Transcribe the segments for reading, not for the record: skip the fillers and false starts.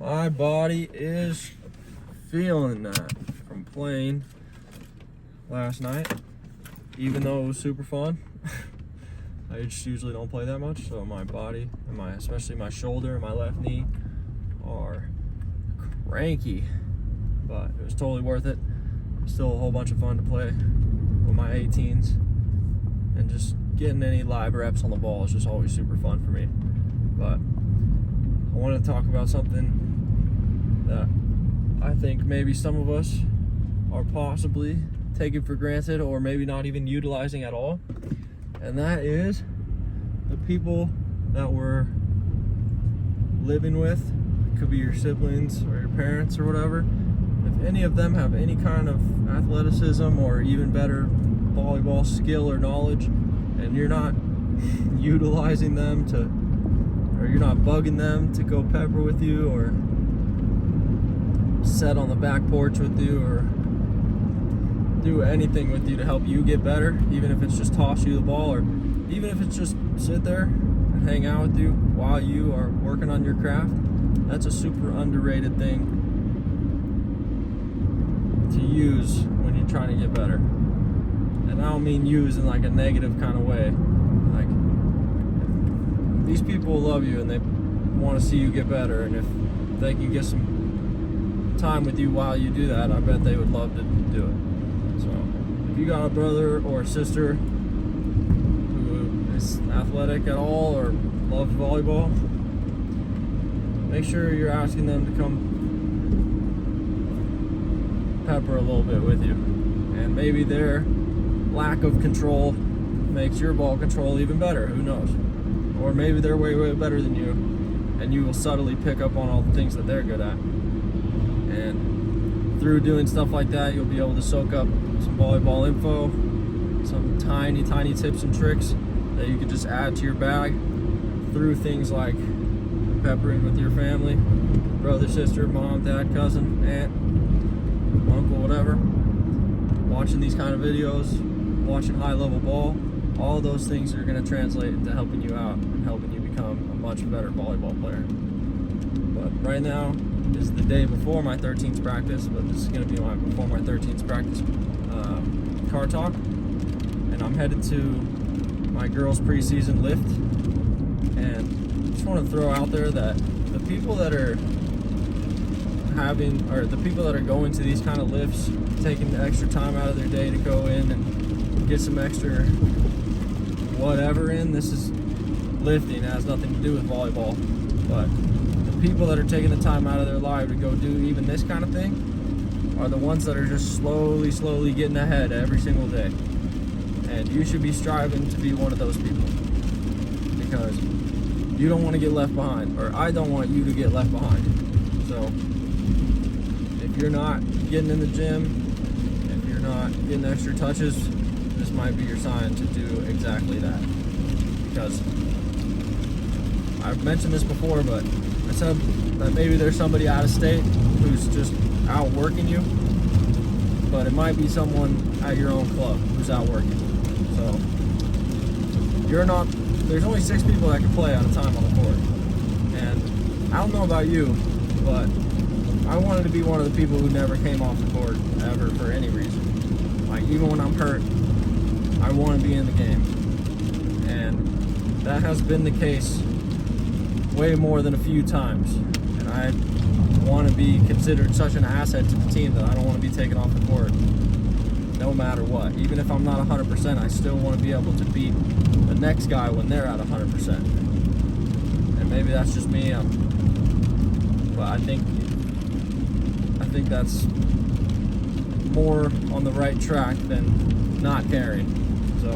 My body is feeling that from playing last night, even though it was super fun. I just usually don't play that much, so my body and especially my shoulder and my left knee are cranky, but it was totally worth it. Still a whole bunch of fun to play with my 18s, and just getting any live reps on the ball is just always super fun for me. But I wanted to talk about something that I think maybe some of us are possibly taking for granted, or maybe not even utilizing at all, and that is the people that we're living with. It could be your siblings or your parents or whatever. If any of them have any kind of athleticism or even better volleyball skill or knowledge, and you're not utilizing them or you're not bugging them to go pepper with you, or sit on the back porch with you, or do anything with you to help you get better, even if it's just toss you the ball, or even if it's just sit there and hang out with you while you are working on your craft, that's a super underrated thing to use when you're trying to get better. And I don't mean use in like a negative kind of way. Like, these people love you and they want to see you get better, and if they can get some time with you while you do that, I bet they would love to do it. So if you got a brother or a sister who is athletic at all or loves volleyball, make sure you're asking them to come pepper a little bit with you. And maybe their lack of control makes your ball control even better, who knows? Or maybe they're way, way better than you, and you will subtly pick up on all the things that they're good at. And through doing stuff like that, you'll be able to soak up some volleyball info, some tiny, tiny tips and tricks that you could just add to your bag through things like peppering with your family, brother, sister, mom, dad, cousin, aunt, uncle, whatever. Watching these kind of videos, watching high-level ball, all of those things are going to translate into helping you out and helping you become a much better volleyball player. But right now is the day before my 13's practice, but this is going to be before my 13's practice car talk, and I'm headed to my girls' preseason lift. And I just want to throw out there that the people that are going to these kind of lifts, taking the extra time out of their day to go in and get some extra whatever in, this is lifting, it has nothing to do with volleyball, but the people that are taking the time out of their life to go do even this kind of thing are the ones that are just slowly getting ahead every single day. And you should be striving to be one of those people, because you don't want to get left behind, or I don't want you to get left behind. So if you're not getting in the gym, if you're not getting extra touches, this might be your sign to do exactly that. Because I've mentioned this before, but I said that maybe there's somebody out of state who's just out working you, but it might be someone at your own club who's out working. So there's only 6 people that can play at a time on the court. And I don't know about you, but I wanted to be one of the people who never came off the court ever for any reason. Like, even when I'm hurt, I want to be in the game. And that has been the case way more than a few times. And I want to be considered such an asset to the team that I don't want to be taken off the court no matter what. Even if I'm not 100%, I still want to be able to beat the next guy when they're at 100%. And maybe that's just me, but I think that's more on the right track than not caring. So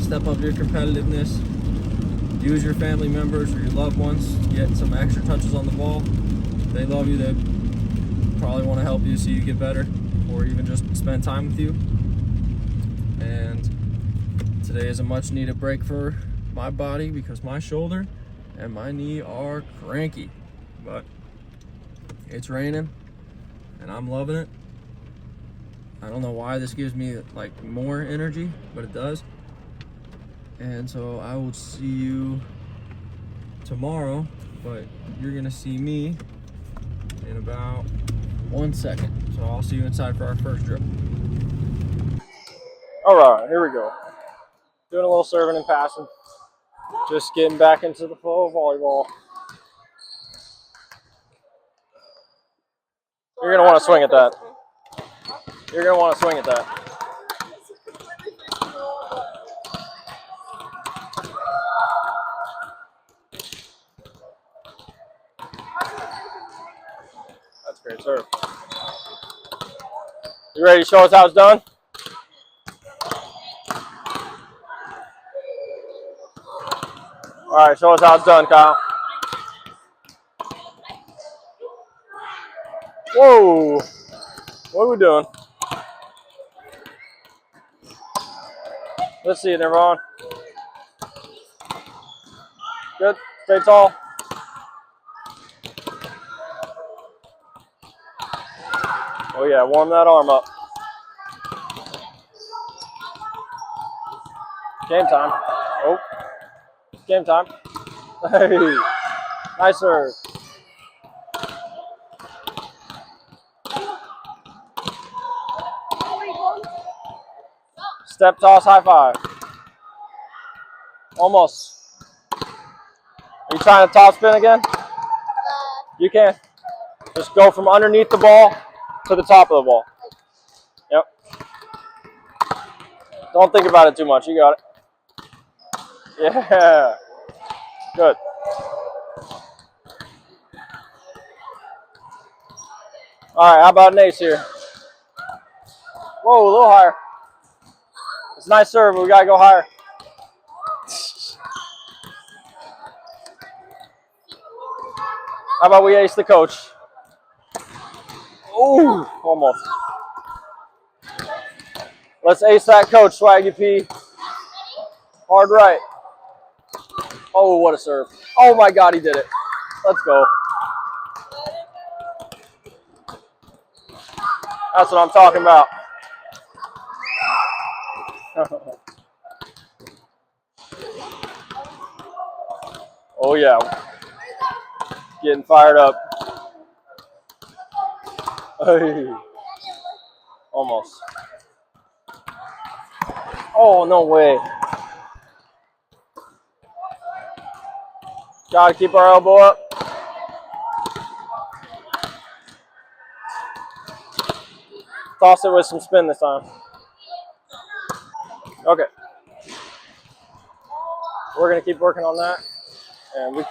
step up your competitiveness, use your family members or your loved ones to get some extra touches on the ball. They love you, they probably want to help you so you get better, or even just spend time with you. And today is a much needed break for my body, because my shoulder and my knee are cranky. But it's raining and I'm loving it. I don't know why this gives me like more energy, but it does. And so I will see you tomorrow but you're gonna see me in about 1 second. So I'll see you inside for our first drill. All right, here we go. Doing a little serving and passing. Just getting back into the flow of volleyball. You're gonna want to swing at that. You're gonna want to swing at that. That's great serve. You ready to show us how it's done? All right, show us how it's done, Kyle. Whoa! What are we doing? Let's see it, everyone. Good. Stay tall. Oh yeah, warm that arm up. Game time. Oh, game time. Hey, nice serve. Step toss, high five. Almost. Are you trying to top spin again? You can. Just go from underneath the ball to the top of the ball. Yep. Don't think about it too much. You got it. Yeah. Good. All right, how about an ace here? Whoa, a little higher. It's a nice serve, but we got to go higher. How about we ace the coach? Ooh, almost. Let's ace that coach, Swaggy P. Hard right. Oh, what a serve. Oh my God, he did it. Let's go. That's what I'm talking about. Oh yeah. Getting fired up. Hey. Almost. Oh, no way. Gotta keep our elbow up. Toss it with some spin this time. Okay. We're gonna keep working on that. And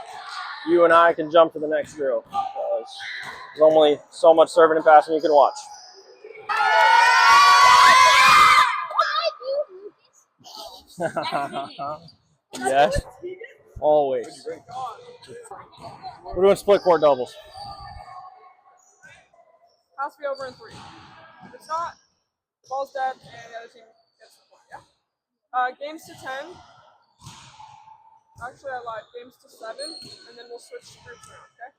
you and I can jump to the next drill. There's only so much serving and passing you can watch. Yes, always. We're doing split court doubles. Has to be over in 3. If it's not, ball's dead, and the other team gets the point. Yeah. Games to 10. Actually, I lied. Games to 7, and then we'll switch groups now. Okay.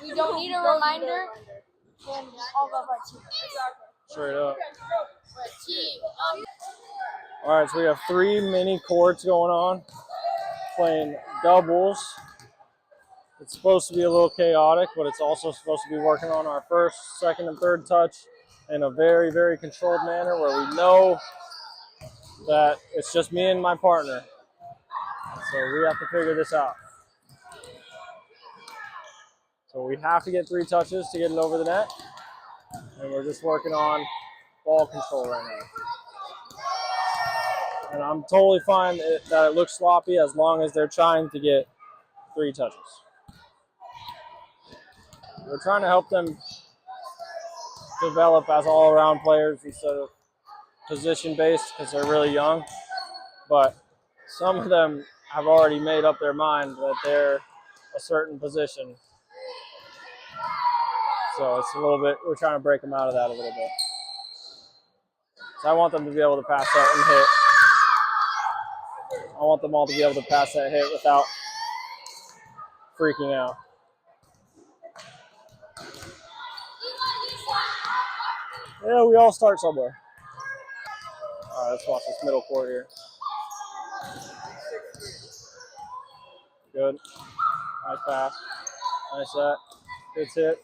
We don't need a reminder. And all of our team. Exactly. Straight up. Okay, go. All right, so we have 3 mini courts going on, playing doubles. It's supposed to be a little chaotic, but it's also supposed to be working on our first, second, and third touch in a very, very controlled manner where we know that it's just me and my partner. So we have to figure this out. So we have to get 3 touches to get it over the net, and we're just working on ball control right now. And I'm totally fine that it looks sloppy as long as they're trying to get 3 touches. We're trying to help them develop as all-around players instead of position-based because they're really young. But some of them have already made up their mind that they're a certain position. So it's a little bit, we're trying to break them out of that a little bit. So I want them to be able to pass that and hit. I want them all to be able to pass that hit without freaking out. Yeah, we all start somewhere. All right, let's watch this middle court here. Good. Nice pass. Nice set. Good hit.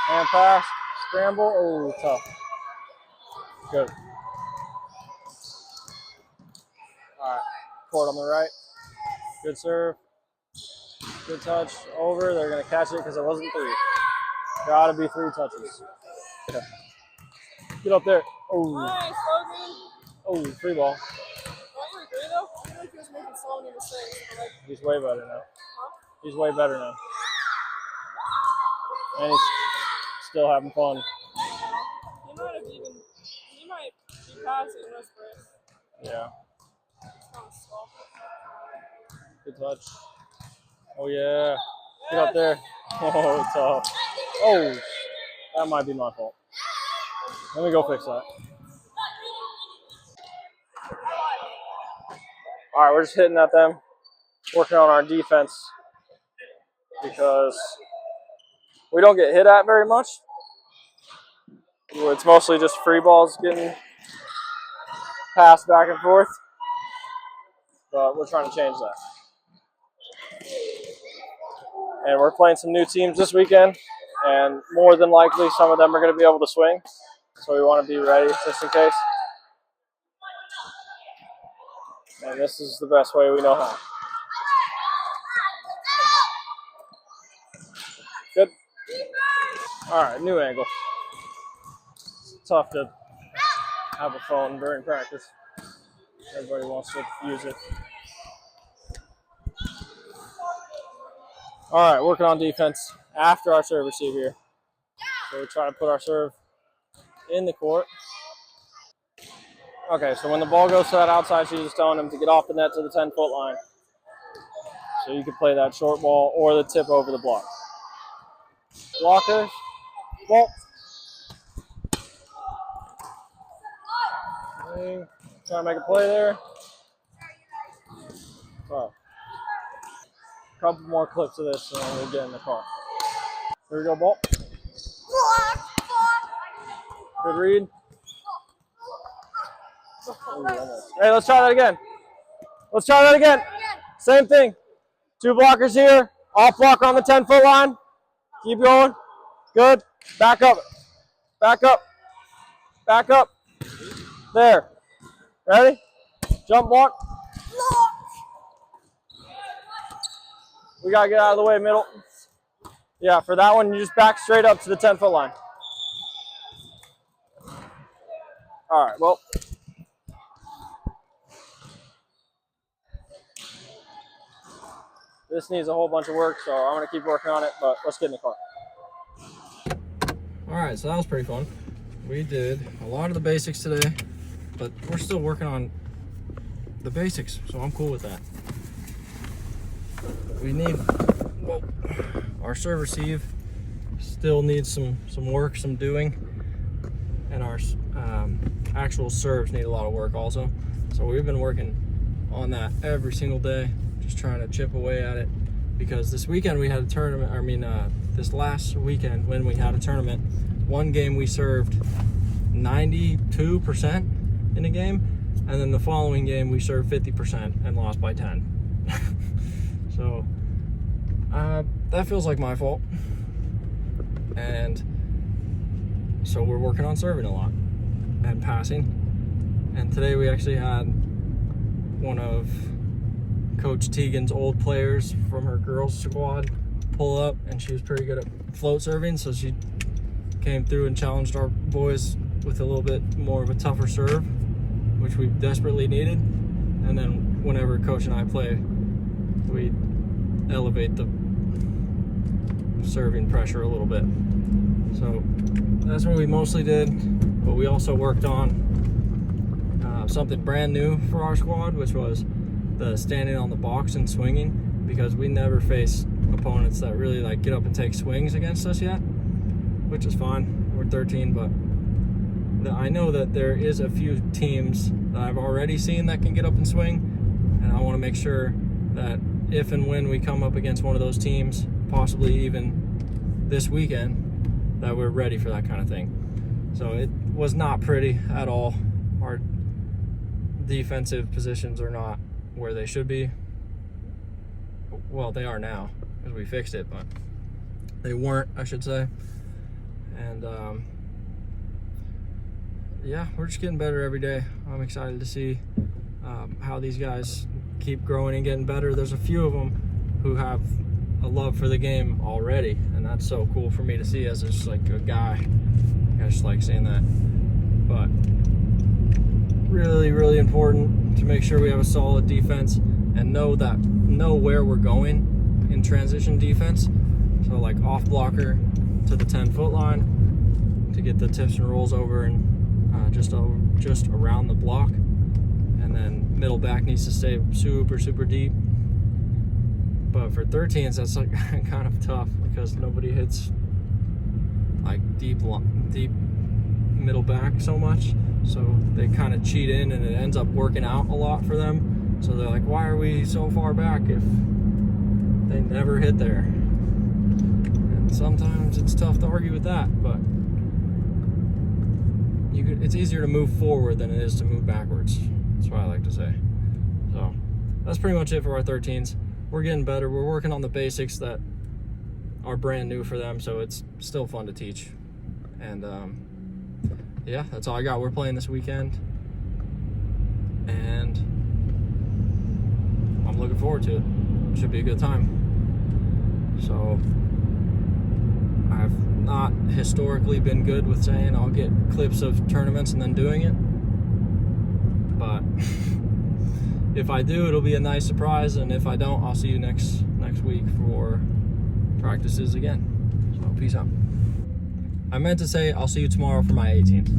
Hand pass. Scramble. Oh, tough. Good. All right. Court on the right. Good serve. Good touch. Over. They're going to catch it because it wasn't 3. Gotta be 3 touches. Okay. Get up there. Oh. Nice, Logan. Oh, free ball. Don't you agree though? I feel like he was making so many mistakes. But like, He's way better now. huh? He's way better now. And he's still having fun. He might have even. He might be passing this race. Yeah. It's kind of slow. Good touch. Oh, yeah. Get up there. Oh, tough. Oh, that might be my fault. Let me go fix that. All right, we're just hitting at them, working on our defense because we don't get hit at very much. It's mostly just free balls getting passed back and forth, but we're trying to change that. And we're playing some new teams this weekend, and more than likely some of them are going to be able to swing, so we want to be ready just in case. And this is the best way we know how. Good. All right, new angle. It's tough to have a phone during practice. Everybody wants to use it. All right, working on defense after our serve receive here. So we try to put our serve in the court. Okay, so when the ball goes to that outside, she's just telling him to get off the net to the 10-foot line. So you can play that short ball or the tip over the block. Blockers. Ball. Trying to make a play there. Oh. Couple more clips of this and then we'll get in the car. Here we go, ball. Good read. Hey, let's try that again. Let's try that again. Same thing. 2 blockers here. Off blocker on the 10-foot line. Keep going. Good. Back up. Back up. Back up. There. Ready? Jump block. We got to get out of the way, middle. Yeah, for that one, you just back straight up to the 10-foot line. All right, well. This needs a whole bunch of work, so I'm going to keep working on it, but let's get in the car. All right, so that was pretty fun. We did a lot of the basics today, but we're still working on the basics, so I'm cool with that. We need, well, our serve receive still needs some work, some doing, and our actual serves need a lot of work also. So we've been working on that every single day, just trying to chip away at it, because this weekend we had a tournament, this last weekend when we had a tournament, one game we served 92% in a game, and then the following game we served 50% and lost by 10. So that feels like my fault, and so we're working on serving a lot and passing. And today we actually had one of Coach Tegan's old players from her girls squad pull up, and she was pretty good at float serving, so she came through and challenged our boys with a little bit more of a tougher serve, which we desperately needed. And then whenever Coach and I play, we elevate the serving pressure a little bit. So that's what we mostly did, but we also worked on something brand new for our squad, which was the standing on the box and swinging, because we never face opponents that really like get up and take swings against us yet, which is fine. We're 13, but I know that there is a few teams that I've already seen that can get up and swing, and I want to make sure that if and when we come up against one of those teams, possibly even this weekend, that we're ready for that kind of thing. So it was not pretty at all. Our defensive positions are not where they should be. Well, they are now, because we fixed it, but they weren't, I should say. And yeah, we're just getting better every day. I'm excited to see how these guys keep growing and getting better. There's a few of them who have a love for the game already, and that's so cool for me to see as just like a guy. I just like seeing that. But really, really important to make sure we have a solid defense and know where we're going in transition defense. So like off blocker to the 10-foot line to get the tips and rolls over and just around the block, and then middle back needs to stay super, super deep. But for 13s, that's like kind of tough because nobody hits like deep middle back so much. So they kind of cheat in, and it ends up working out a lot for them. So they're like, why are we so far back if they never hit there? And sometimes it's tough to argue with that, but it's easier to move forward than it is to move backwards. That's what I like to say. So that's pretty much it for our 13s. We're getting better. We're working on the basics that are brand new for them, so it's still fun to teach. And yeah, that's all I got. We're playing this weekend, and I'm looking forward to it. Should be a good time. So I've not historically been good with saying I'll get clips of tournaments and then doing it, but if I do, it'll be a nice surprise, and if I don't, I'll see you next week for practices again. So peace out. I meant to say I'll see you tomorrow for my 18th.